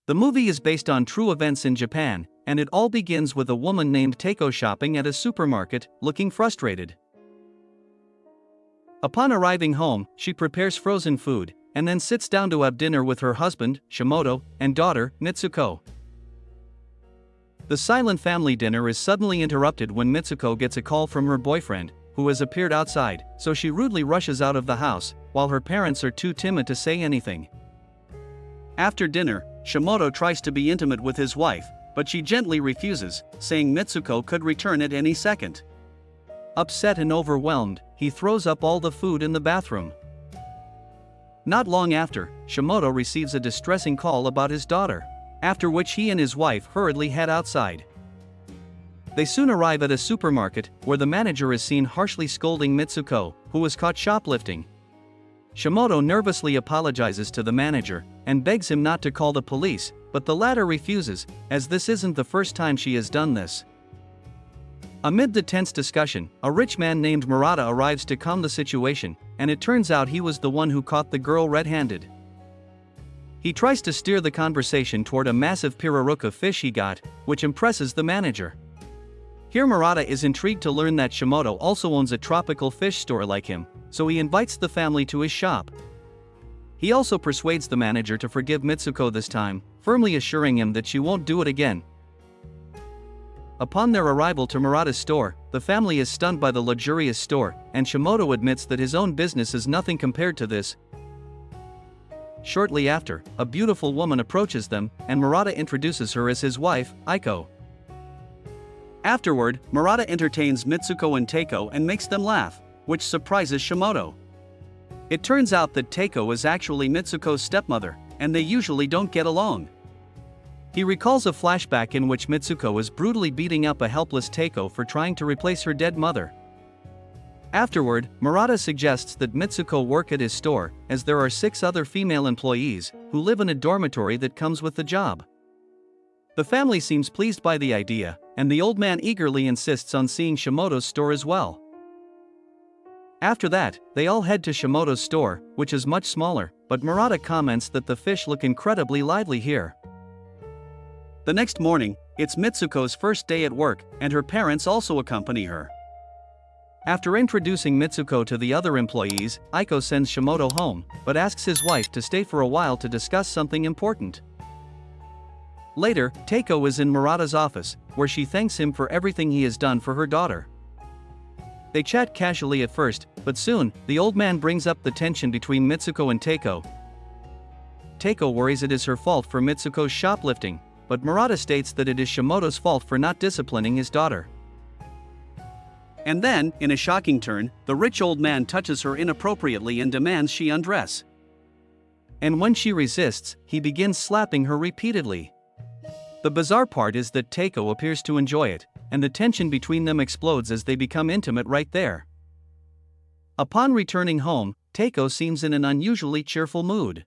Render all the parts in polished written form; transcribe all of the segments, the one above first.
The movie is based on true events in Japan, and it all begins with a woman named Teiko shopping at a supermarket, looking frustrated. Upon arriving home, she prepares frozen food, and then sits down to have dinner with her husband, Shimoto, and daughter, Mitsuko. The silent family dinner is suddenly interrupted when Mitsuko gets a call from her boyfriend, who has appeared outside, so she rudely rushes out of the house, while her parents are too timid to say anything. After dinner, Shimoto tries to be intimate with his wife, but she gently refuses, saying Mitsuko could return at any second. Upset and overwhelmed, he throws up all the food in the bathroom. Not long after, Shimoto receives a distressing call about his daughter, after which he and his wife hurriedly head outside. They soon arrive at a supermarket, where the manager is seen harshly scolding Mitsuko, who was caught shoplifting. Shimoto nervously apologizes to the manager, and begs him not to call the police, but the latter refuses, as this isn't the first time she has done this. Amid the tense discussion, a rich man named Murata arrives to calm the situation, and it turns out he was the one who caught the girl red-handed. He tries to steer the conversation toward a massive piraruca fish he got, which impresses the manager. Here Murata is intrigued to learn that Shimoto also owns a tropical fish store like him, so he invites the family to his shop. He also persuades the manager to forgive Mitsuko this time, firmly assuring him that she won't do it again. Upon their arrival to Murata's store, the family is stunned by the luxurious store, and Shimoto admits that his own business is nothing compared to this. Shortly after, a beautiful woman approaches them, and Murata introduces her as his wife, Aiko. Afterward, Murata entertains Mitsuko and Teiko and makes them laugh, which surprises Shimoto. It turns out that Teiko is actually Mitsuko's stepmother, and they usually don't get along. He recalls a flashback in which Mitsuko is brutally beating up a helpless Teiko for trying to replace her dead mother. Afterward, Murata suggests that Mitsuko work at his store, as there are 6 other female employees, who live in a dormitory that comes with the job. The family seems pleased by the idea, and the old man eagerly insists on seeing Shimoto's store as well. After that, they all head to Shimoto's store, which is much smaller, but Murata comments that the fish look incredibly lively here. The next morning, it's Mitsuko's first day at work, and her parents also accompany her. After introducing Mitsuko to the other employees, Aiko sends Shimoto home, but asks his wife to stay for a while to discuss something important. Later, Teiko is in Murata's office, where she thanks him for everything he has done for her daughter. They chat casually at first, but soon, the old man brings up the tension between Mitsuko and Teiko. Teiko worries it is her fault for Mitsuko's shoplifting, but Murata states that it is Shimoto's fault for not disciplining his daughter. And then, in a shocking turn, the rich old man touches her inappropriately and demands she undress. And when she resists, he begins slapping her repeatedly. The bizarre part is that Teiko appears to enjoy it, and the tension between them explodes as they become intimate right there. Upon returning home, Teiko seems in an unusually cheerful mood.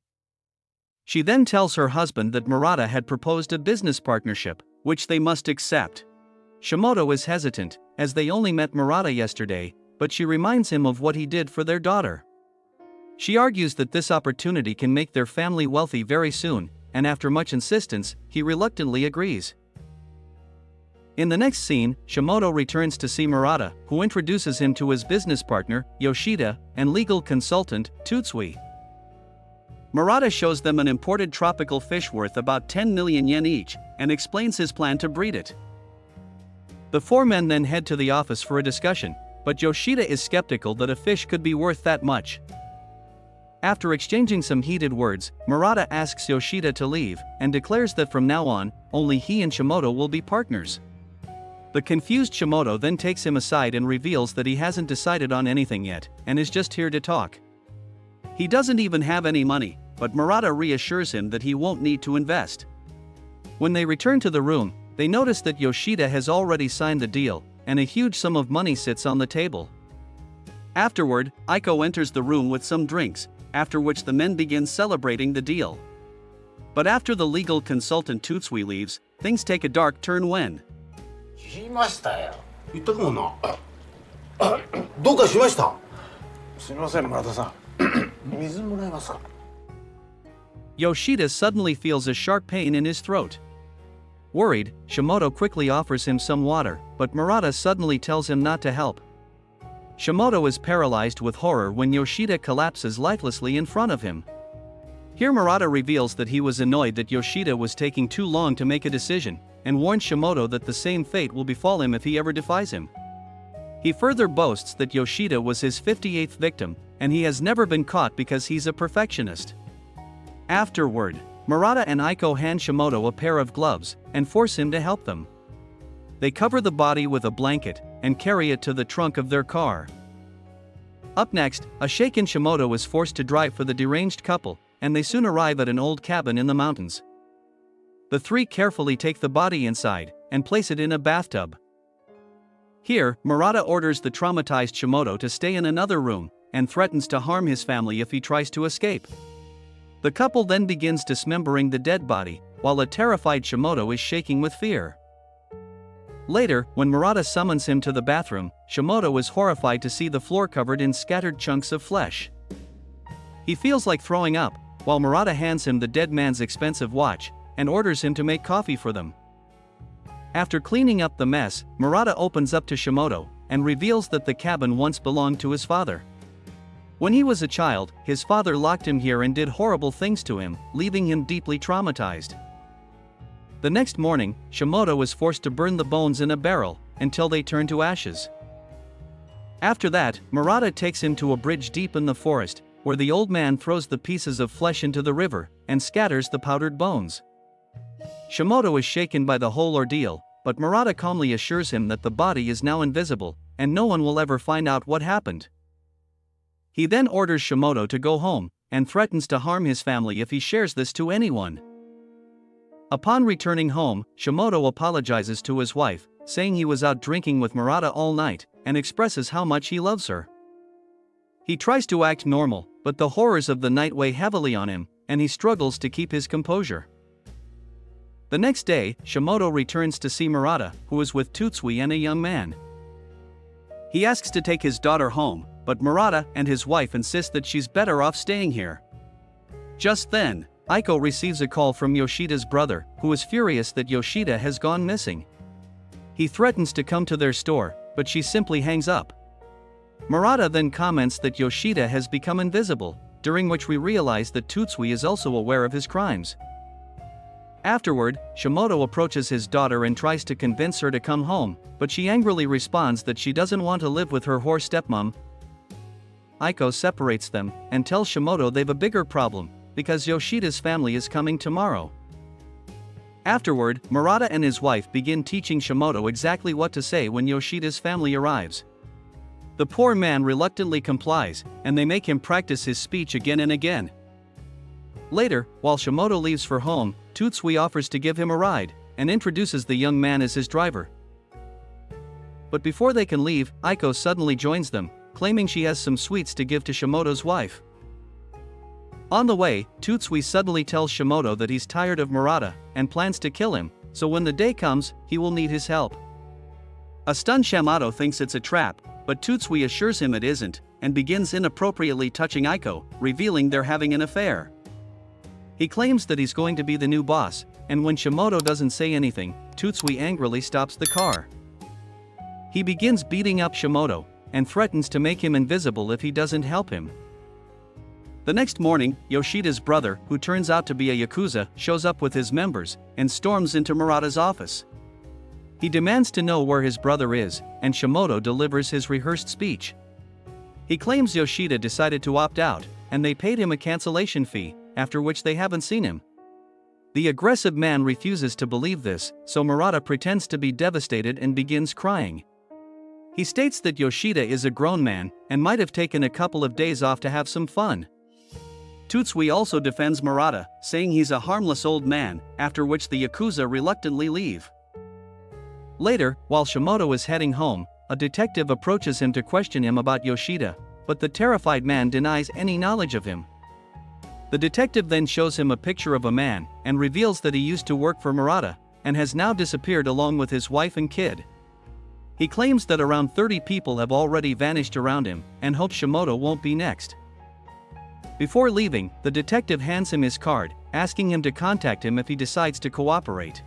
She then tells her husband that Murata had proposed a business partnership, which they must accept. Shimoto is hesitant, as they only met Murata yesterday, but she reminds him of what he did for their daughter. She argues that this opportunity can make their family wealthy very soon, and after much insistence, he reluctantly agrees. In the next scene, Shimoto returns to see Murata, who introduces him to his business partner, Yoshida, and legal consultant, Tutsui. Murata shows them an imported tropical fish worth about 10 million yen each, and explains his plan to breed it. The 4 men then head to the office for a discussion, but Yoshida is skeptical that a fish could be worth that much. After exchanging some heated words, Murata asks Yoshida to leave, and declares that from now on, only he and Shimoto will be partners. The confused Shimoto then takes him aside and reveals that he hasn't decided on anything yet, and is just here to talk. He doesn't even have any money, but Murata reassures him that he won't need to invest. When they return to the room, they notice that Yoshida has already signed the deal, and a huge sum of money sits on the table. Afterward, Aiko enters the room with some drinks, after which the men begin celebrating the deal. But after the legal consultant Tutsui leaves, things take a dark turn when... 言いましたよ。言ったかもな。どうかしました？すみません、村田さん。水もらえますか？ Yoshida suddenly feels a sharp pain in his throat. Worried, Shimoto quickly offers him some water, but Murata suddenly tells him not to help. Shimoto is paralyzed with horror when Yoshida collapses lifelessly in front of him. Here Murata reveals that he was annoyed that Yoshida was taking too long to make a decision, and warns Shimoto that the same fate will befall him if he ever defies him. He further boasts that Yoshida was his 58th victim, and he has never been caught because he's a perfectionist. Afterward, Murata and Aiko hand Shimoto a pair of gloves, and force him to help them. They cover the body with a blanket, and carry it to the trunk of their car. Up next, a shaken Shimoto is forced to drive for the deranged couple, and they soon arrive at an old cabin in the mountains. The three carefully take the body inside, and place it in a bathtub. Here, Murata orders the traumatized Shimoto to stay in another room, and threatens to harm his family if he tries to escape. The couple then begins dismembering the dead body, while a terrified Shimoto is shaking with fear. Later, when Murata summons him to the bathroom, Shimoto is horrified to see the floor covered in scattered chunks of flesh. He feels like throwing up, while Murata hands him the dead man's expensive watch, and orders him to make coffee for them. After cleaning up the mess, Murata opens up to Shimoto, and reveals that the cabin once belonged to his father. When he was a child, his father locked him here and did horrible things to him, leaving him deeply traumatized. The next morning, Shimoto is forced to burn the bones in a barrel, until they turn to ashes. After that, Murata takes him to a bridge deep in the forest, where the old man throws the pieces of flesh into the river, and scatters the powdered bones. Shimoto is shaken by the whole ordeal, but Murata calmly assures him that the body is now invisible, and no one will ever find out what happened. He then orders Shimoto to go home, and threatens to harm his family if he shares this to anyone. Upon returning home, Shimoto apologizes to his wife, saying he was out drinking with Murata all night, and expresses how much he loves her. He tries to act normal, but the horrors of the night weigh heavily on him, and he struggles to keep his composure. The next day, Shimoto returns to see Murata, who is with Tutsui and a young man. He asks to take his daughter home, but Murata and his wife insist that she's better off staying here. Just then, Aiko receives a call from Yoshida's brother, who is furious that Yoshida has gone missing. He threatens to come to their store, but she simply hangs up. Murata then comments that Yoshida has become invisible, during which we realize that Tutsui is also aware of his crimes. Afterward, Shimoto approaches his daughter and tries to convince her to come home, but she angrily responds that she doesn't want to live with her whore stepmom. Aiko separates them, and tells Shimoto they've a bigger problem, because Yoshida's family is coming tomorrow. Afterward, Murata and his wife begin teaching Shimoto exactly what to say when Yoshida's family arrives. The poor man reluctantly complies, and they make him practice his speech again and again. Later, while Shimoto leaves for home, Tutsui offers to give him a ride, and introduces the young man as his driver. But before they can leave, Aiko suddenly joins them, claiming she has some sweets to give to Shimoto's wife. On the way, Tutsui suddenly tells Shimoto that he's tired of Murata, and plans to kill him, so when the day comes, he will need his help. A stunned Shimoto thinks it's a trap, but Tutsui assures him it isn't, and begins inappropriately touching Aiko, revealing they're having an affair. He claims that he's going to be the new boss, and when Shimoto doesn't say anything, Tutsui angrily stops the car. He begins beating up Shimoto, and threatens to make him invisible if he doesn't help him. The next morning, Yoshida's brother, who turns out to be a Yakuza, shows up with his members, and storms into Murata's office. He demands to know where his brother is, and Shimoto delivers his rehearsed speech. He claims Yoshida decided to opt out, and they paid him a cancellation fee, after which they haven't seen him. The aggressive man refuses to believe this, so Murata pretends to be devastated and begins crying. He states that Yoshida is a grown man, and might have taken a couple of days off to have some fun. Tutsui also defends Murata, saying he's a harmless old man, after which the Yakuza reluctantly leave. Later, while Shimoto is heading home, a detective approaches him to question him about Yoshida, but the terrified man denies any knowledge of him. The detective then shows him a picture of a man, and reveals that he used to work for Murata, and has now disappeared along with his wife and kid. He claims that around 30 people have already vanished around him, and hopes Shimoto won't be next. Before leaving, the detective hands him his card, asking him to contact him if he decides to cooperate.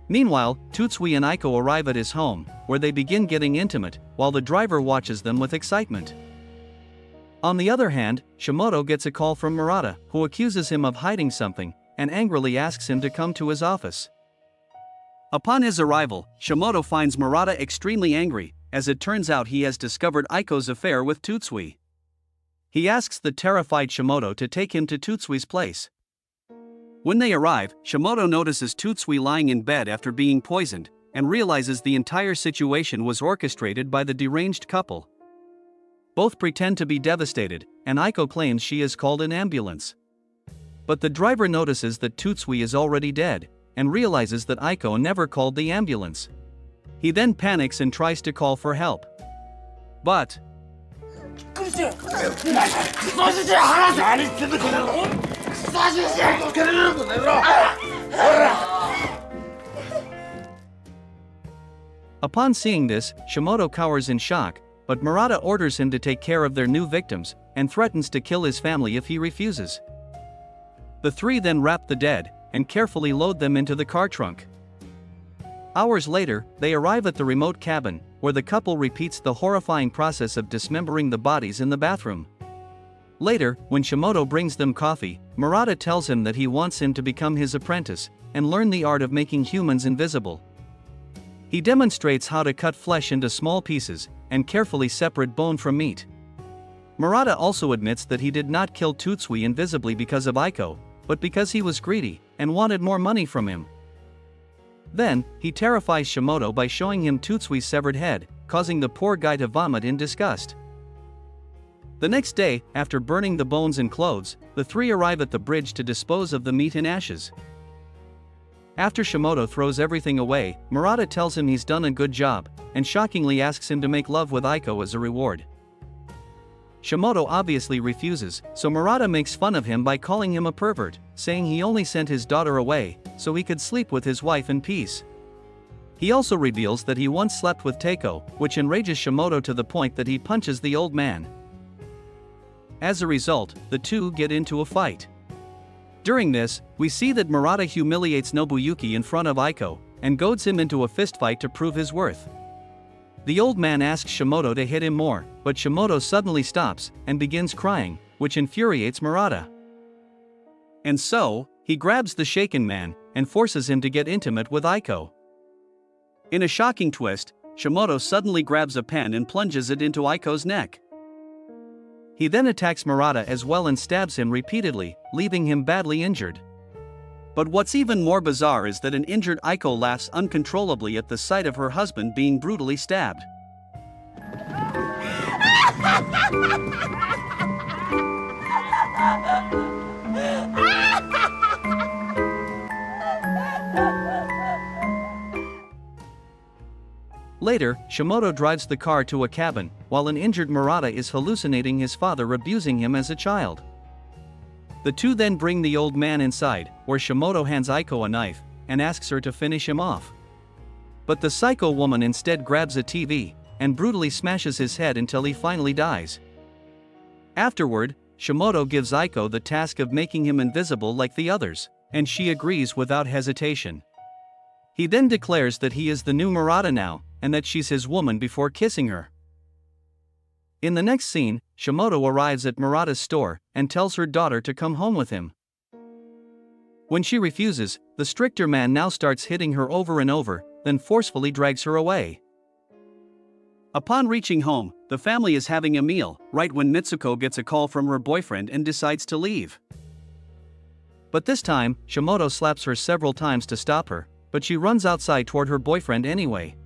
Meanwhile, Tutsui and Aiko arrive at his home, where they begin getting intimate, while the driver watches them with excitement. On the other hand, Shimoto gets a call from Murata, who accuses him of hiding something, and angrily asks him to come to his office. Upon his arrival, Shimoto finds Murata extremely angry, as it turns out he has discovered Aiko's affair with Tutsui. He asks the terrified Shimoto to take him to Tutsui's place. When they arrive, Shimoto notices Tutsui lying in bed after being poisoned, and realizes the entire situation was orchestrated by the deranged couple. Both pretend to be devastated, and Aiko claims she has called an ambulance. But the driver notices that Tutsui is already dead, and realizes that Aiko never called the ambulance. He then panics and tries to call for help. But upon seeing this, Shimoto cowers in shock, but Murata orders him to take care of their new victims, and threatens to kill his family if he refuses. The three then wrap the dead, and carefully load them into the car trunk. Hours later, they arrive at the remote cabin, where the couple repeats the horrifying process of dismembering the bodies in the bathroom. Later, when Shimoto brings them coffee, Murata tells him that he wants him to become his apprentice, and learn the art of making humans invisible. He demonstrates how to cut flesh into small pieces, and carefully separate bone from meat. Murata also admits that he did not kill Tutsui invisibly because of Aiko, but because he was greedy, and wanted more money from him. Then, he terrifies Shimoto by showing him Tutsui's severed head, causing the poor guy to vomit in disgust. The next day, after burning the bones and clothes, the three arrive at the bridge to dispose of the meat in ashes. After Shimoto throws everything away, Murata tells him he's done a good job, and shockingly asks him to make love with Aiko as a reward. Shimoto obviously refuses, so Murata makes fun of him by calling him a pervert, saying he only sent his daughter away so he could sleep with his wife in peace. He also reveals that he once slept with Teiko, which enrages Shimoto to the point that he punches the old man. As a result, the two get into a fight. During this, we see that Murata humiliates Nobuyuki in front of Aiko, and goads him into a fistfight to prove his worth. The old man asks Shimoto to hit him more, but Shimoto suddenly stops, and begins crying, which infuriates Murata. And so, he grabs the shaken man, and forces him to get intimate with Aiko. In a shocking twist, Shimoto suddenly grabs a pen and plunges it into Aiko's neck. He then attacks Murata as well and stabs him repeatedly, leaving him badly injured. But what's even more bizarre is that an injured Aiko laughs uncontrollably at the sight of her husband being brutally stabbed. Later, Shimoto drives the car to a cabin, while an injured Murata is hallucinating his father abusing him as a child. The two then bring the old man inside, where Shimoto hands Aiko a knife, and asks her to finish him off. But the psycho woman instead grabs a TV, and brutally smashes his head until he finally dies. Afterward, Shimoto gives Aiko the task of making him invisible like the others, and she agrees without hesitation. He then declares that he is the new Murata now, and that she's his woman before kissing her. In the next scene, Shimoto arrives at Murata's store, and tells her daughter to come home with him. When she refuses, the stricter man now starts hitting her over and over, then forcefully drags her away. Upon reaching home, the family is having a meal, right when Mitsuko gets a call from her boyfriend and decides to leave. But this time, Shimoto slaps her several times to stop her, but she runs outside toward her boyfriend anyway.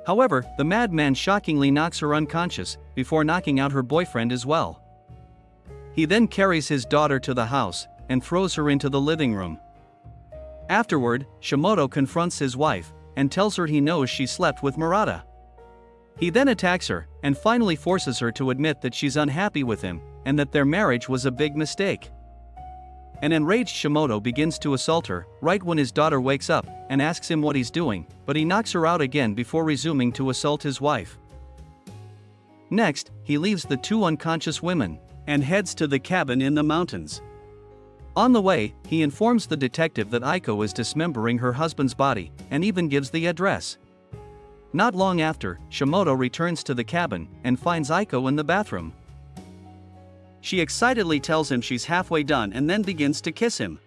However, the madman shockingly knocks her unconscious, before knocking out her boyfriend as well. He then carries his daughter to the house, and throws her into the living room. Afterward, Shimoto confronts his wife, and tells her he knows she slept with Murata. He then attacks her, and finally forces her to admit that she's unhappy with him, and that their marriage was a big mistake. An enraged Shimoto begins to assault her, right when his daughter wakes up, and asks him what he's doing, but he knocks her out again before resuming to assault his wife. Next, he leaves the two unconscious women, and heads to the cabin in the mountains. On the way, he informs the detective that Aiko is dismembering her husband's body, and even gives the address. Not long after, Shimoto returns to the cabin and finds Aiko in the bathroom. She excitedly tells him she's halfway done and then begins to kiss him.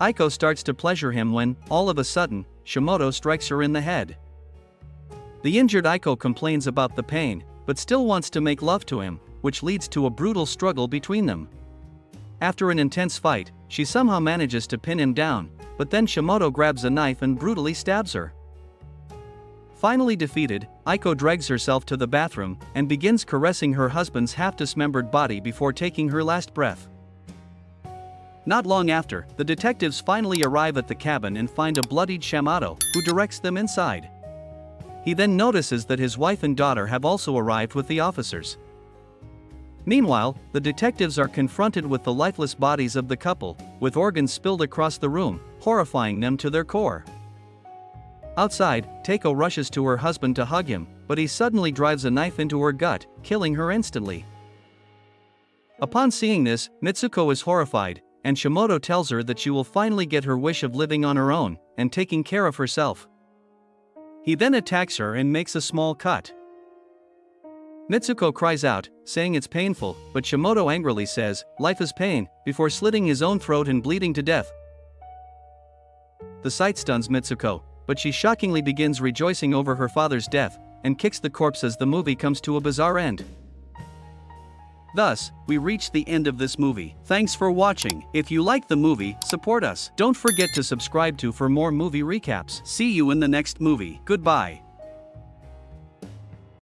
Aiko starts to pleasure him when, all of a sudden, Shimoto strikes her in the head. The injured Aiko complains about the pain, but still wants to make love to him, which leads to a brutal struggle between them. After an intense fight, she somehow manages to pin him down, but then Shimoto grabs a knife and brutally stabs her. Finally defeated, Aiko drags herself to the bathroom and begins caressing her husband's half-dismembered body before taking her last breath. Not long after, the detectives finally arrive at the cabin and find a bloodied Shimoto, who directs them inside. He then notices that his wife and daughter have also arrived with the officers. Meanwhile, the detectives are confronted with the lifeless bodies of the couple, with organs spilled across the room, horrifying them to their core. Outside, Teiko rushes to her husband to hug him, but he suddenly drives a knife into her gut, killing her instantly. Upon seeing this, Mitsuko is horrified, and Shimoto tells her that she will finally get her wish of living on her own and taking care of herself. He then attacks her and makes a small cut. Mitsuko cries out, saying it's painful, but Shimoto angrily says, "Life is pain," before slitting his own throat and bleeding to death. The sight stuns Mitsuko, but she shockingly begins rejoicing over her father's death, and kicks the corpse as the movie comes to a bizarre end. Thus, we reach the end of this movie. Thanks for watching. If you like the movie, support us. Don't forget to subscribe for more movie recaps. See you in the next movie. Goodbye.